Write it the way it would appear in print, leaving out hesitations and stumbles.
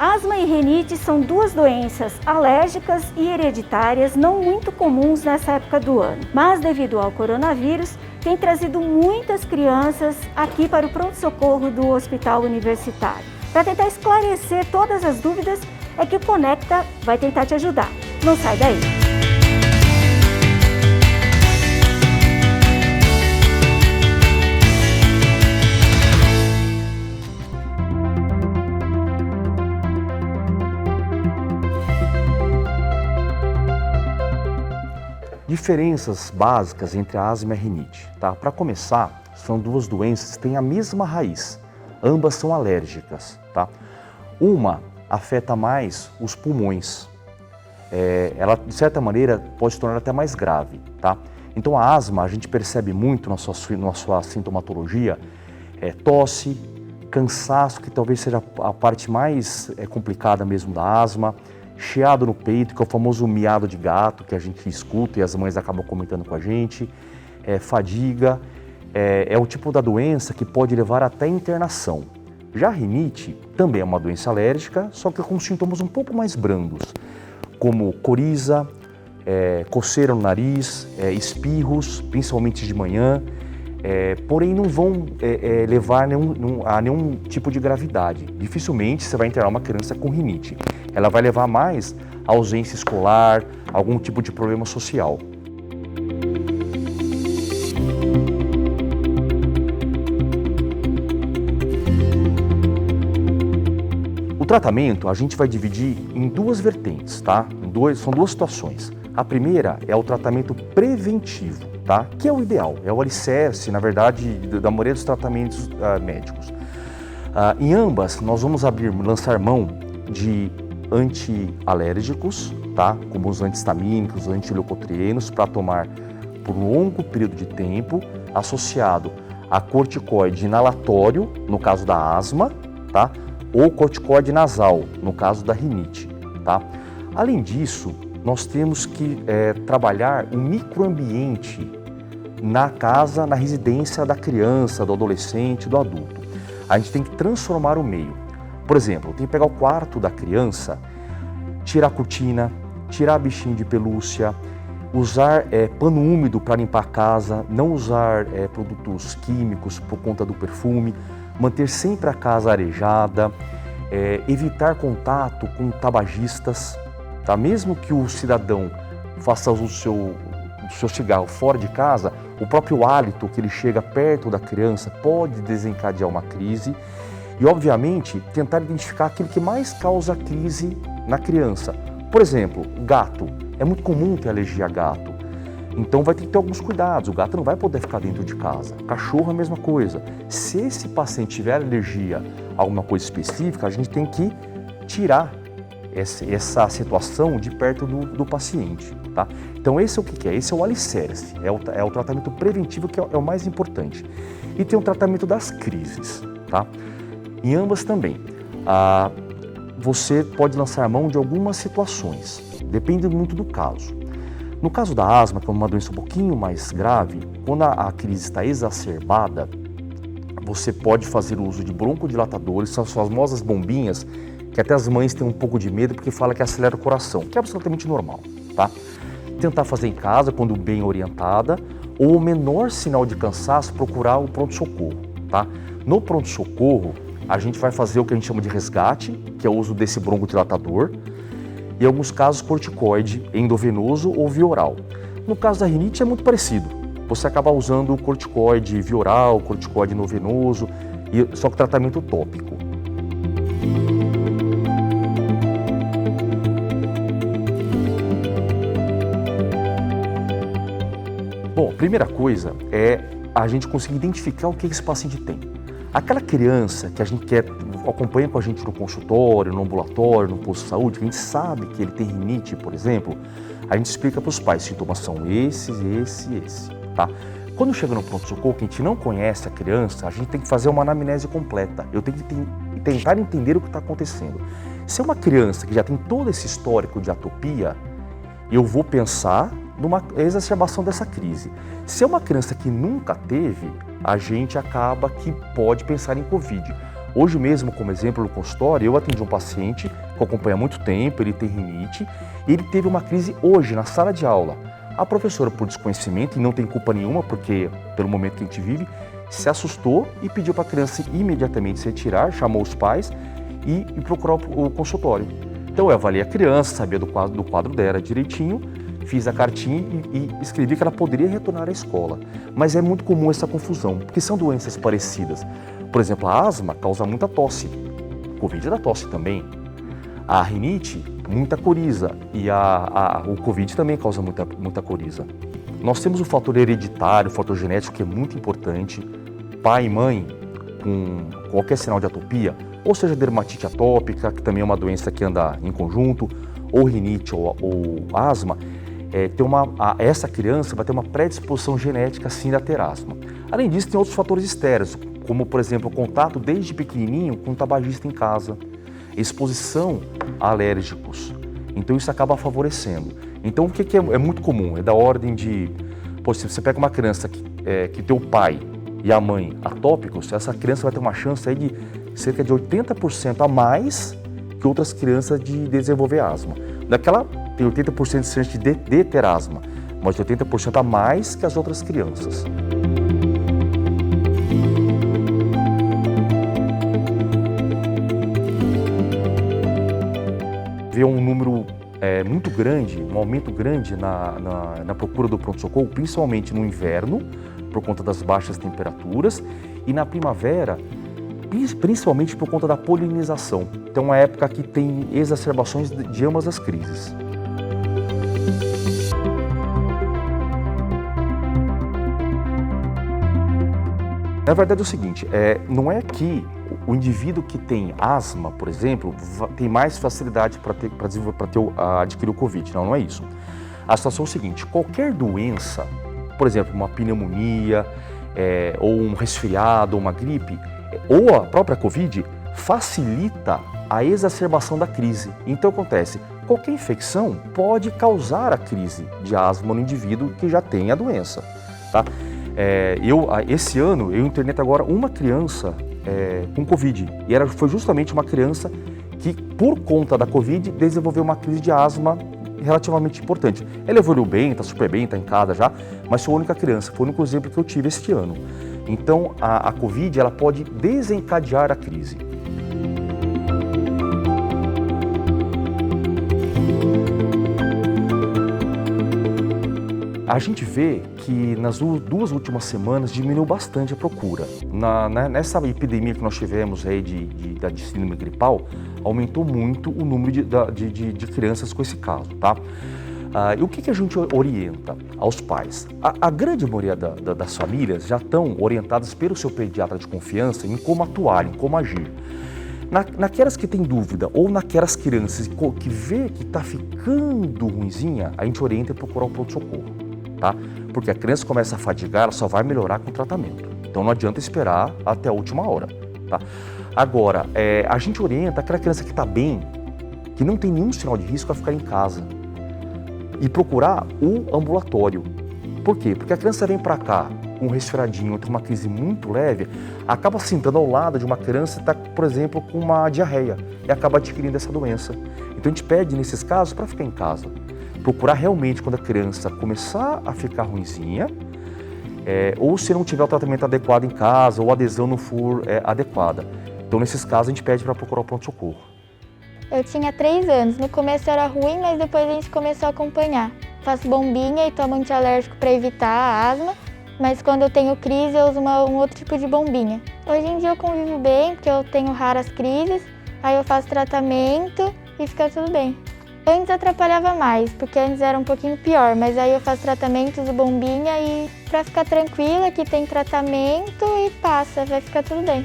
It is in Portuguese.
Asma e rinite são duas doenças alérgicas e hereditárias não muito comuns nessa época do ano, mas devido ao coronavírus, tem trazido muitas crianças aqui para o pronto-socorro do Hospital Universitário. Para tentar esclarecer todas as dúvidas, é que o Conecta vai tentar te ajudar. Não sai daí! Diferenças básicas entre a asma e a rinite, tá? Para começar, são duas doenças que têm a mesma raiz, ambas são alérgicas, tá? Uma afeta mais os pulmões, ela de certa maneira pode se tornar até mais grave, tá? Então a asma a gente percebe muito na sua sintomatologia, tosse, cansaço, que talvez seja a parte mais complicada mesmo da asma, chiado no peito, que é o famoso miado de gato que a gente escuta e as mães acabam comentando com a gente, fadiga, é o tipo da doença que pode levar até internação. Já a rinite também é uma doença alérgica, só que com sintomas um pouco mais brandos, como coriza, coceira no nariz, espirros, principalmente de manhã, porém não vão levar a nenhum tipo de gravidade. Dificilmente você vai internar uma criança com rinite. Ela vai levar mais a ausência escolar, algum tipo de problema social. O tratamento a gente vai dividir em duas vertentes, tá? São duas situações. A primeira é o tratamento preventivo, tá? Que é o ideal, é o alicerce, na verdade, da maioria dos tratamentos médicos. Em ambas, nós vamos lançar mão de antialérgicos, tá? Como os antihistamínicos, os antileucotrienos, para tomar por um longo período de tempo, associado a corticoide inalatório, no caso da asma, tá? Ou corticoide nasal, no caso da rinite, tá? Além disso, nós temos que trabalhar o microambiente na casa, na residência da criança, do adolescente, do adulto. A gente tem que transformar o meio. Por exemplo, tem que pegar o quarto da criança, tirar a cortina, tirar bichinho de pelúcia, usar pano úmido para limpar a casa, não usar produtos químicos por conta do perfume, manter sempre a casa arejada, evitar contato com tabagistas, tá? Mesmo que o cidadão faça uso do seu cigarro fora de casa, o próprio hálito que ele chega perto da criança pode desencadear uma crise. E, obviamente, tentar identificar aquilo que mais causa crise na criança. Por exemplo, gato. É muito comum ter alergia a gato. Então vai ter que ter alguns cuidados. O gato não vai poder ficar dentro de casa. Cachorro é a mesma coisa. Se esse paciente tiver alergia a alguma coisa específica, a gente tem que tirar essa situação de perto do paciente, tá? Então esse é o que é? Esse é o alicerce. É o tratamento preventivo que é o mais importante. E tem o tratamento das crises, tá? Em ambas também, você pode lançar mão de algumas situações, depende muito do caso. No caso da asma, que é uma doença um pouquinho mais grave, quando a crise está exacerbada, você pode fazer uso de broncodilatadores, são as famosas bombinhas, que até as mães têm um pouco de medo porque fala que acelera o coração, que é absolutamente normal, tá? Tentar fazer em casa, quando bem orientada, ou o menor sinal de cansaço, procurar o pronto-socorro, tá? No pronto-socorro, a gente vai fazer o que a gente chama de resgate, que é o uso desse broncodilatador, e em alguns casos corticoide endovenoso ou via oral. No caso da rinite é muito parecido, você acaba usando o corticoide via oral, corticoide endovenoso, só que tratamento tópico. Bom, a primeira coisa é a gente conseguir identificar o que esse paciente tem. Aquela criança que a gente acompanha com a gente no consultório, no ambulatório, no posto de saúde, que a gente sabe que ele tem rinite, por exemplo, a gente explica para os pais, sintomas são esse, tá? Quando chega no pronto-socorro, que a gente não conhece a criança, a gente tem que fazer uma anamnese completa. Eu tenho que tentar entender o que está acontecendo. Se é uma criança que já tem todo esse histórico de atopia, eu vou pensar numa exacerbação dessa crise. Se é uma criança que nunca teve, a gente acaba que pode pensar em Covid. Hoje mesmo, como exemplo no consultório, eu atendi um paciente que eu acompanho há muito tempo, ele tem rinite, e ele teve uma crise hoje na sala de aula. A professora, por desconhecimento, e não tem culpa nenhuma, porque pelo momento que a gente vive, se assustou e pediu para a criança imediatamente se retirar, chamou os pais e procurou o consultório. Então eu avaliei a criança, sabia do quadro dela direitinho, fiz a cartinha e escrevi que ela poderia retornar à escola. Mas é muito comum essa confusão, porque são doenças parecidas. Por exemplo, a asma causa muita tosse, o Covid dá tosse também. A rinite, muita coriza, e o Covid também causa muita coriza. Nós temos o fator hereditário, o fator genético, que é muito importante. Pai e mãe com qualquer sinal de atopia, ou seja, dermatite atópica, que também é uma doença que anda em conjunto, ou rinite ou asma, essa criança vai ter uma predisposição genética sim a ter asma. Além disso, tem outros fatores externos, como, por exemplo, o contato desde pequenininho com um tabagista em casa, exposição a alérgicos. Então, isso acaba favorecendo. Então, o que é muito comum? É da ordem de... se você pega uma criança que tem o pai e a mãe atópicos, essa criança vai ter uma chance aí de cerca de 80% a mais que outras crianças de desenvolver asma. Daquela tem 80% de chance de ter asma, mas 80% a mais que as outras crianças. Vê um número muito grande, um aumento grande na procura do pronto-socorro, principalmente no inverno, por conta das baixas temperaturas, e na primavera, principalmente por conta da polinização. Então é uma época que tem exacerbações de ambas as crises. Na verdade é o seguinte, não é que o indivíduo que tem asma, por exemplo, tem mais facilidade para adquirir o Covid. Não é isso. A situação é o seguinte, qualquer doença, por exemplo, uma pneumonia, ou um resfriado, ou uma gripe, ou a própria Covid, facilita a exacerbação da crise. Então acontece, qualquer infecção pode causar a crise de asma no indivíduo que já tem a doença. Tá? Esse ano eu internei agora uma criança com Covid, e foi justamente uma criança que, por conta da Covid, desenvolveu uma crise de asma relativamente importante. Ela evoluiu bem, está super bem, está em casa já, mas foi a única criança, foi o único exemplo que eu tive este ano. Então a Covid ela pode desencadear a crise. A gente vê que nas duas últimas semanas diminuiu bastante a procura. Nessa epidemia que nós tivemos aí de síndrome gripal, aumentou muito o número de crianças com esse caso, tá? E o que a gente orienta aos pais? A grande maioria das famílias já estão orientadas pelo seu pediatra de confiança em como atuar, em como agir. Naquelas que têm dúvida ou naquelas crianças que vê que está ficando ruinzinha, a gente orienta a procurar o pronto-socorro. Tá? Porque a criança começa a fadigar, ela só vai melhorar com o tratamento. Então não adianta esperar até a última hora. Tá? Agora, a gente orienta aquela criança que está bem, que não tem nenhum sinal de risco, a ficar em casa e procurar o ambulatório. Por quê? Porque a criança vem para cá com um resfriadinho, tem uma crise muito leve, acaba sentando ao lado de uma criança que está, por exemplo, com uma diarreia e acaba adquirindo essa doença. Então a gente pede, nesses casos, para ficar em casa. Procurar realmente quando a criança começar a ficar ruinzinha, ou se não tiver o tratamento adequado em casa, ou a adesão não for adequada. Então, nesses casos, a gente pede para procurar o pronto-socorro. Eu tinha 3 anos. No começo era ruim, mas depois a gente começou a acompanhar. Faço bombinha e tomo antialérgico para evitar a asma, mas quando eu tenho crise, eu uso um outro tipo de bombinha. Hoje em dia eu convivo bem, porque eu tenho raras crises, aí eu faço tratamento e fica tudo bem. Antes atrapalhava mais, porque antes era um pouquinho pior, mas aí eu faço tratamento, uso bombinha e pra ficar tranquila que tem tratamento e passa, vai ficar tudo bem.